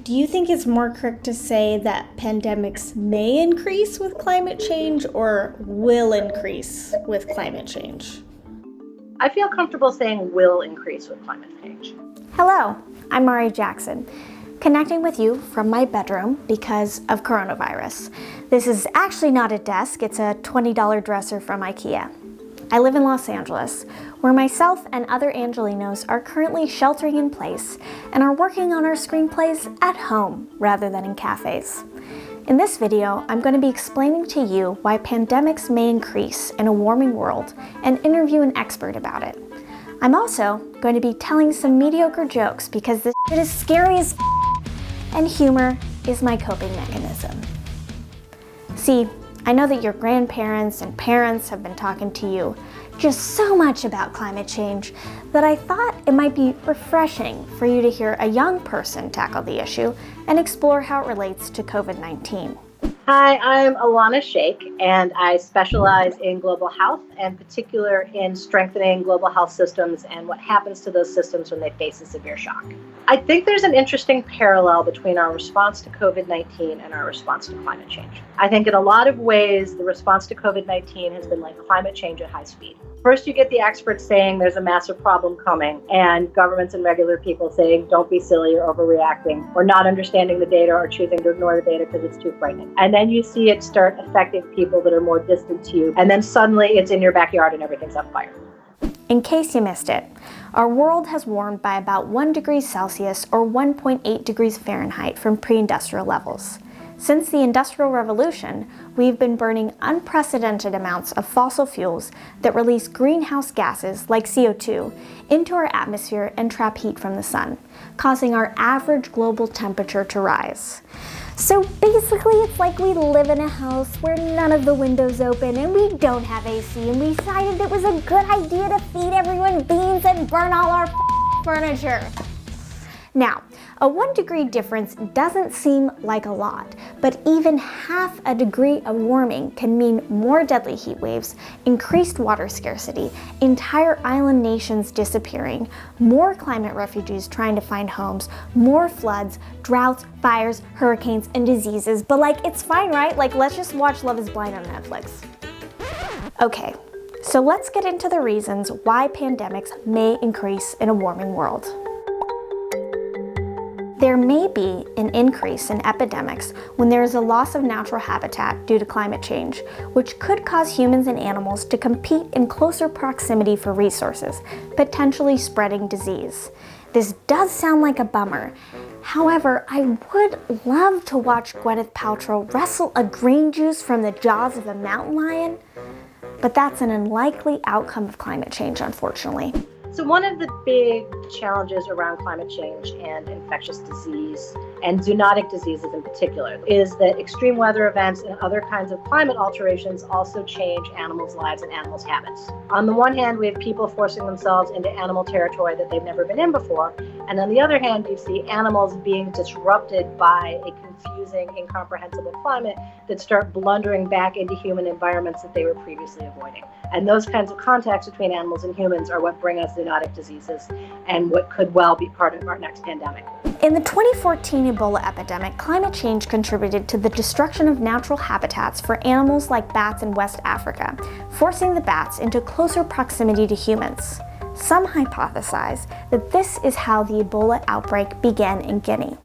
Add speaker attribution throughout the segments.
Speaker 1: do you think it's more correct to say that pandemics may increase with climate change or will increase with climate change?
Speaker 2: I feel comfortable saying will increase with climate change.
Speaker 3: Hello, I'm Mari Jackson, connecting with you from my bedroom because of coronavirus. This is actually not a desk, it's a $20 dresser from IKEA. I live in Los Angeles, where myself and other Angelinos are currently sheltering in place and are working on our screenplays at home rather than in cafes. In this video, I'm going to be explaining to you why pandemics may increase in a warming world and interview an expert about it. I'm also going to be telling some mediocre jokes because this shit is scary as and humor is my coping mechanism. See, I know that your grandparents and parents have been talking to you just so much about climate change that I thought it might be refreshing for you to hear a young person tackle the issue and explore how it relates to COVID-19.
Speaker 2: Hi, I'm Alana Sheikh, and I specialize in global health, and particular in strengthening global health systems and what happens to those systems when they face a severe shock. I think there's an interesting parallel between our response to COVID-19 and our response to climate change. I think in a lot of ways, the response to COVID-19 has been like climate change at high speed. First, you get the experts saying there's a massive problem coming, and governments and regular people saying, don't be silly or overreacting, or not understanding the data or choosing to ignore the data because it's too frightening. And then you see it start affecting people that are more distant to you, and then suddenly it's in your backyard and everything's on fire.
Speaker 3: In case you missed it, our world has warmed by about 1 degree Celsius or 1.8 degrees Fahrenheit from pre-industrial levels. Since the Industrial Revolution, we've been burning unprecedented amounts of fossil fuels that release greenhouse gases like CO2 into our atmosphere and trap heat from the sun, causing our average global temperature to rise. So basically, it's like we live in a house where none of the windows open and we don't have AC, and we decided it was a good idea to feed everyone beans and burn all our furniture. Now, a 1 degree difference doesn't seem like a lot, but even half a degree of warming can mean more deadly heat waves, increased water scarcity, entire island nations disappearing, more climate refugees trying to find homes, more floods, droughts, fires, hurricanes, and diseases. But it's fine, right? Let's just watch Love is Blind on Netflix. Okay, so let's get into the reasons why pandemics may increase in a warming world. There may be an increase in epidemics when there is a loss of natural habitat due to climate change, which could cause humans and animals to compete in closer proximity for resources, potentially spreading disease. This does sound like a bummer. However, I would love to watch Gwyneth Paltrow wrestle a green juice from the jaws of a mountain lion, but that's an unlikely outcome of climate change, unfortunately.
Speaker 2: So one of the big challenges around climate change and infectious disease, and zoonotic diseases in particular, is that extreme weather events and other kinds of climate alterations also change animals' lives and animals' habits. On the one hand, we have people forcing themselves into animal territory that they've never been in before, and on the other hand, you see animals being disrupted by a confusing, incomprehensible climate that start blundering back into human environments that they were previously avoiding. And those kinds of contacts between animals and humans are what bring us zoonotic diseases and what could well be part of our next pandemic.
Speaker 3: In the 2014 Ebola epidemic, climate change contributed to the destruction of natural habitats for animals like bats in West Africa, forcing the bats into closer proximity to humans. Some hypothesize that this is how the Ebola outbreak began in Guinea.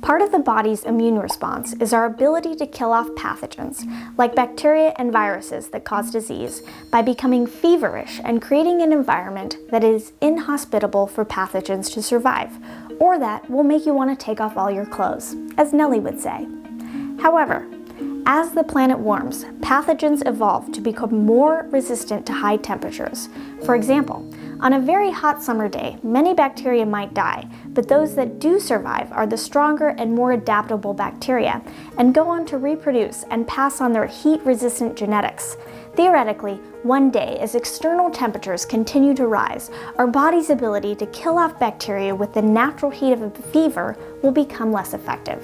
Speaker 3: Part of the body's immune response is our ability to kill off pathogens, like bacteria and viruses that cause disease, by becoming feverish and creating an environment that is inhospitable for pathogens to survive, or that will make you want to take off all your clothes, as Nelly would say. However, as the planet warms, pathogens evolve to become more resistant to high temperatures. For example, on a very hot summer day, many bacteria might die, but those that do survive are the stronger and more adaptable bacteria and go on to reproduce and pass on their heat-resistant genetics. Theoretically, one day, as external temperatures continue to rise, our body's ability to kill off bacteria with the natural heat of a fever will become less effective.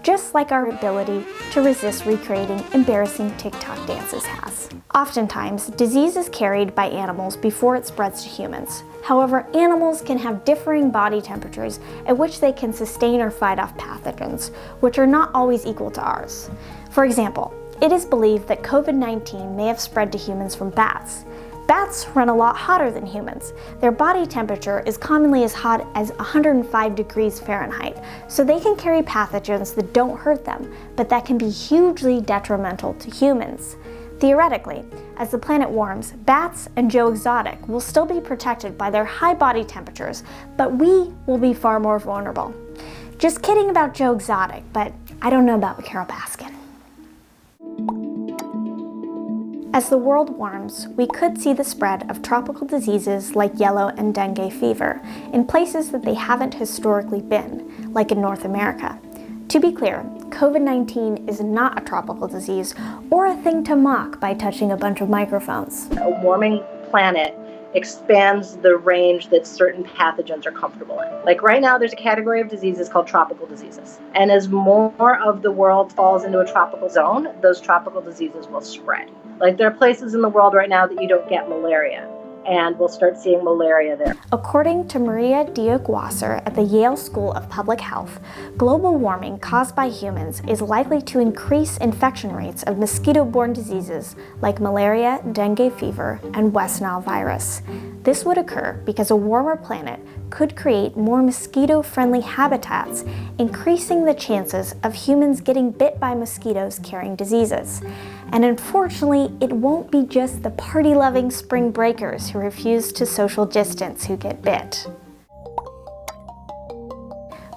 Speaker 3: just like our ability to resist recreating embarrassing TikTok dances has. Oftentimes, disease is carried by animals before it spreads to humans. However, animals can have differing body temperatures at which they can sustain or fight off pathogens, which are not always equal to ours. For example, it is believed that COVID-19 may have spread to humans from bats. Bats run a lot hotter than humans. Their body temperature is commonly as hot as 105 degrees Fahrenheit, so they can carry pathogens that don't hurt them, but that can be hugely detrimental to humans. Theoretically, as the planet warms, bats and Joe Exotic will still be protected by their high body temperatures, but we will be far more vulnerable. Just kidding about Joe Exotic, but I don't know about Carol Baskin. As the world warms, we could see the spread of tropical diseases like yellow and dengue fever in places that they haven't historically been, like in North America. To be clear, COVID-19 is not a tropical disease or a thing to mock by touching a bunch of microphones.
Speaker 2: A warming planet expands the range that certain pathogens are comfortable in. Like right now, there's a category of diseases called tropical diseases. And as more of the world falls into a tropical zone, those tropical diseases will spread. Like there are places in the world right now that you don't get malaria, and we'll start seeing malaria there.
Speaker 3: According to Maria Diegograndi at the Yale School of Public Health, global warming caused by humans is likely to increase infection rates of mosquito-borne diseases like malaria, dengue fever, and West Nile virus. This would occur because a warmer planet could create more mosquito-friendly habitats, increasing the chances of humans getting bit by mosquitoes carrying diseases. And unfortunately, it won't be just the party-loving spring breakers who refuse to social distance who get bit.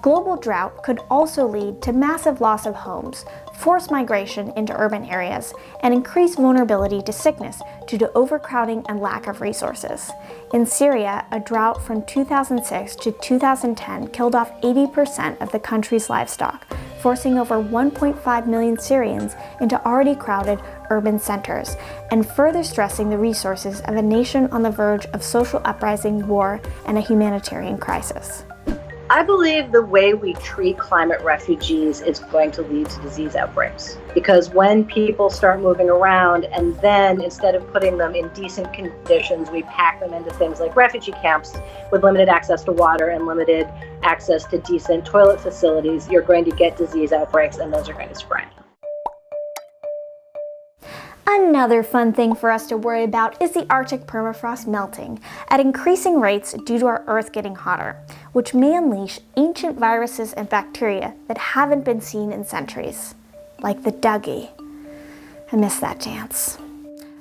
Speaker 3: Global drought could also lead to massive loss of homes, forced migration into urban areas, and increased vulnerability to sickness due to overcrowding and lack of resources. In Syria, a drought from 2006 to 2010 killed off 80% of the country's livestock, forcing over 1.5 million Syrians into already crowded urban centers, and further stressing the resources of a nation on the verge of social uprising, war, and a humanitarian crisis.
Speaker 2: I believe the way we treat climate refugees is going to lead to disease outbreaks. Because when people start moving around and then instead of putting them in decent conditions, we pack them into things like refugee camps with limited access to water and limited access to decent toilet facilities, you're going to get disease outbreaks and those are going to spread.
Speaker 3: Another fun thing for us to worry about is the Arctic permafrost melting at increasing rates due to our Earth getting hotter, which may unleash ancient viruses and bacteria that haven't been seen in centuries, like the Dougie. I miss that dance.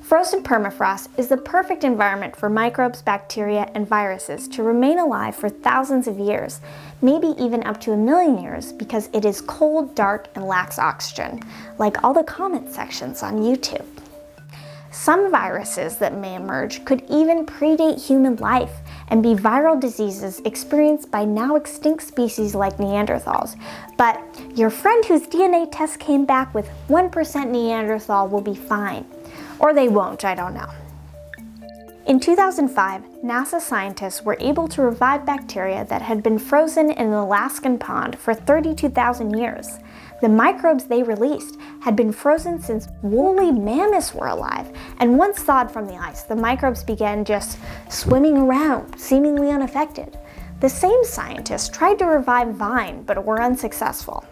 Speaker 3: Frozen permafrost is the perfect environment for microbes, bacteria, and viruses to remain alive for thousands of years, maybe even up to 1 million years, because it is cold, dark, and lacks oxygen, like all the comment sections on YouTube. Some viruses that may emerge could even predate human life and be viral diseases experienced by now extinct species like Neanderthals. But your friend whose DNA test came back with 1% Neanderthal will be fine. Or they won't, I don't know. In 2005, NASA scientists were able to revive bacteria that had been frozen in an Alaskan pond for 32,000 years. The microbes they released had been frozen since woolly mammoths were alive, and once thawed from the ice, the microbes began just swimming around, seemingly unaffected. The same scientists tried to revive vine, but were unsuccessful.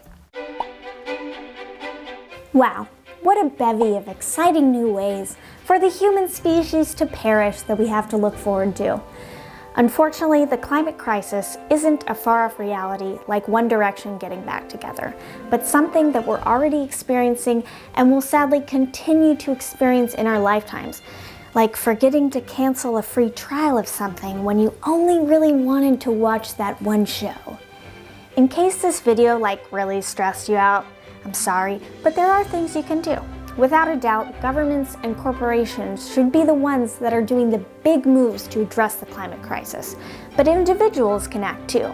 Speaker 3: Wow, what a bevy of exciting new ways for the human species to perish that we have to look forward to. Unfortunately, the climate crisis isn't a far-off reality like One Direction getting back together, but something that we're already experiencing and will sadly continue to experience in our lifetimes, like forgetting to cancel a free trial of something when you only really wanted to watch that one show. In case this video really stressed you out, I'm sorry, but there are things you can do. Without a doubt, governments and corporations should be the ones that are doing the big moves to address the climate crisis, but individuals can act too.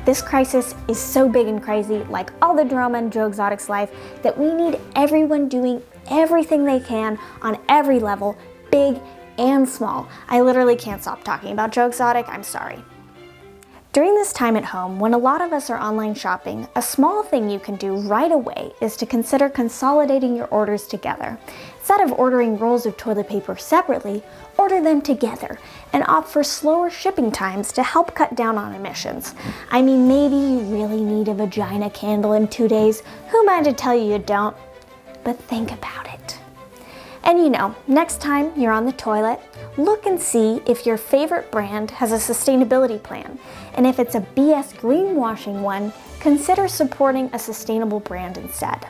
Speaker 3: This crisis is so big and crazy, like all the drama in Joe Exotic's life, that we need everyone doing everything they can on every level, big and small. I literally can't stop talking about Joe Exotic, I'm sorry. During this time at home, when a lot of us are online shopping, a small thing you can do right away is to consider consolidating your orders together. Instead of ordering rolls of toilet paper separately, order them together and opt for slower shipping times to help cut down on emissions. I mean, maybe you really need a vagina candle in 2 days. Who am I to tell you don't? But think about it. And you know, next time you're on the toilet, look and see if your favorite brand has a sustainability plan. And if it's a BS greenwashing one, consider supporting a sustainable brand instead.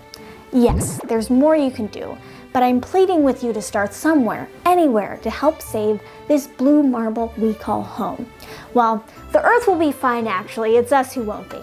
Speaker 3: Yes, there's more you can do, but I'm pleading with you to start somewhere, anywhere, to help save this blue marble we call home. Well, the Earth will be fine actually, it's us who won't be.